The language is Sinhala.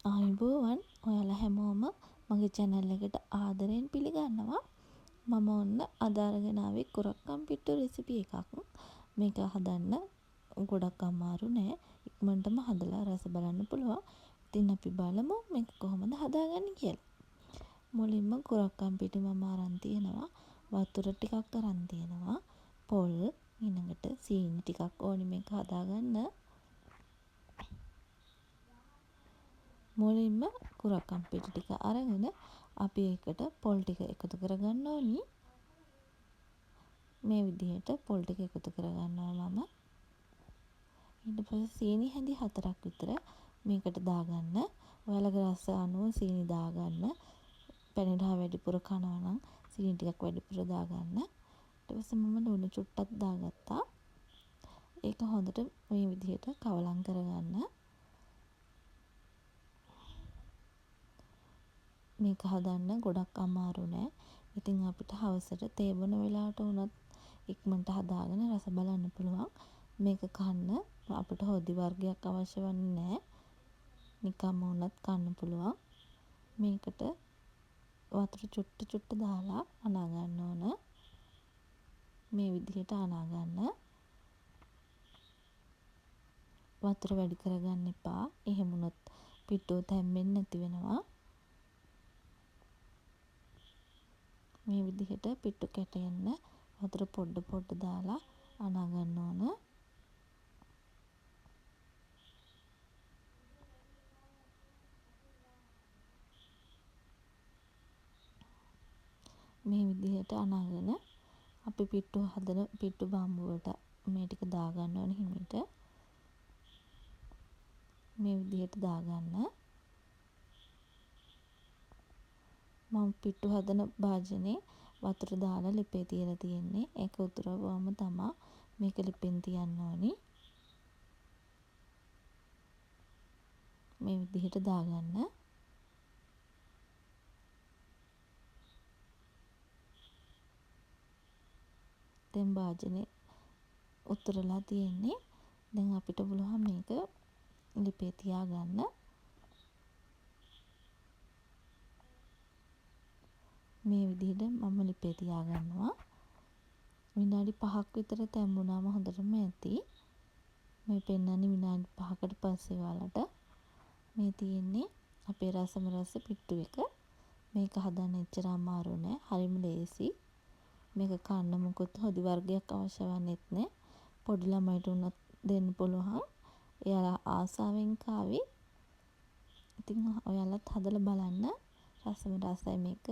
ආයුබෝවන් ඔයාලා හැමෝම මගේ channel එකට ආදරයෙන් පිළිගන්නවා. මම ඔන්න අද අරගෙන ආවේ කුරක්කන් පිට්ටු රෙසිපි එකක්. මේක හදන්න ගොඩක් අමාරු නෑ. ඉක්මනටම හදලා රස බලන්න පුළුවන්. ඉතින් අපි බලමු මේක කොහොමද හදාගන්නේ කියලා. මුලින්ම කුරක්කන් පිටි මම අරන් තියෙනවා. වතුර ටිකක් අරන් තියෙනවා. පොල් ඊළඟට සීනි ටිකක් ඕනි මේක හදාගන්න. මුලින්ම කුරක්කන් පිටි ටික අරගෙන අපි ඒකට පොල් ටික එකතු කරගන්න ඕනි. මේ විදිහට පොල් ටික එකතු කරගන්නවා මම. ඊට පස්සේ සීනි හැඳි 4ක් විතර මේකට දාගන්න. ඔයාලගේ රස අනුව සීනි දාගන්න. පැණිරහ වැඩිපුර කනවා නම් සීනි ටිකක් වැඩිපුර දාගන්න. ඊට පස්සේ මම ලුණු චුට්ටක් දාගත්තා. ඒක හොඳට මේ විදිහට කවලම් කරගන්න. මේක හදන්න ගොඩක් අමාරු නෑ. ඉතින් අපිට හවසට තේ බොන වෙලාවට වුණත් ඉක්මනට හදාගෙන රස බලන්න පුළුවන්. මේක කන්න අපිට හොදි වර්ගයක් අවශ්‍ය වන්නේ නෑ. නිකම්ම වුණත් කන්න පුළුවන්. මේකට වතුර චුට්ට දාලා අනා ගන්න ඕන. මේ විදිහට අනා ගන්න. වතුර වැඩි කරගන්න එපා. එහෙම වුණොත් පිට්ටුව තැම්බෙන්නේ නැති වෙනවා. මේ විදිහට පිට්ටු කැටෙන්න වතුර පොඩ දාලා අනා ගන්න ඕන. මේ විදිහට අනාගෙන අපි පිට්ටු හදන පිට්ටු බාම්බුවට මේ ටික දාගන්න ඕන හිමීට. මේ විදිහට දාගන්න. මම පිට්ටු හදන භාජනේ වතුර දාලා ලිපේ තියලා තියෙන්නේ. ඒක උතුරවම තමයි මේක ලිපෙන් තියන්න ඕනි. මේ විදිහට දාගන්න. දැන් භාජනේ උතුරලා තියෙන්නේ. දැන් අපිට පුළුවන් මේක ලිපේ තියාගන්න. මේ විදිහට මම ලිපේ තියාගන්නවා. විනාඩි 5ක් විතර තැම්බුණාම හොඳටම ඇති. මේ පෙන්නන්නේ විනාඩි 5කට පස්සේ ඔයාලට. මේ තියෙන්නේ අපේ රසම රස පිට්ටු එක. මේක හදන්න එච්චර අමාරු නෑ. හරිම ලේසි. මේක කන්න මොකොත් හොදි වර්ගයක් අවශ්‍ය වන්නේත් නෑ. පොඩි ළමයිට උනත් දෙන්න පුළුවන්. එයාලා ආසාවෙන් කාවි. ඉතින් ඔයාලත් හදලා බලන්න. රසම රසයි මේක.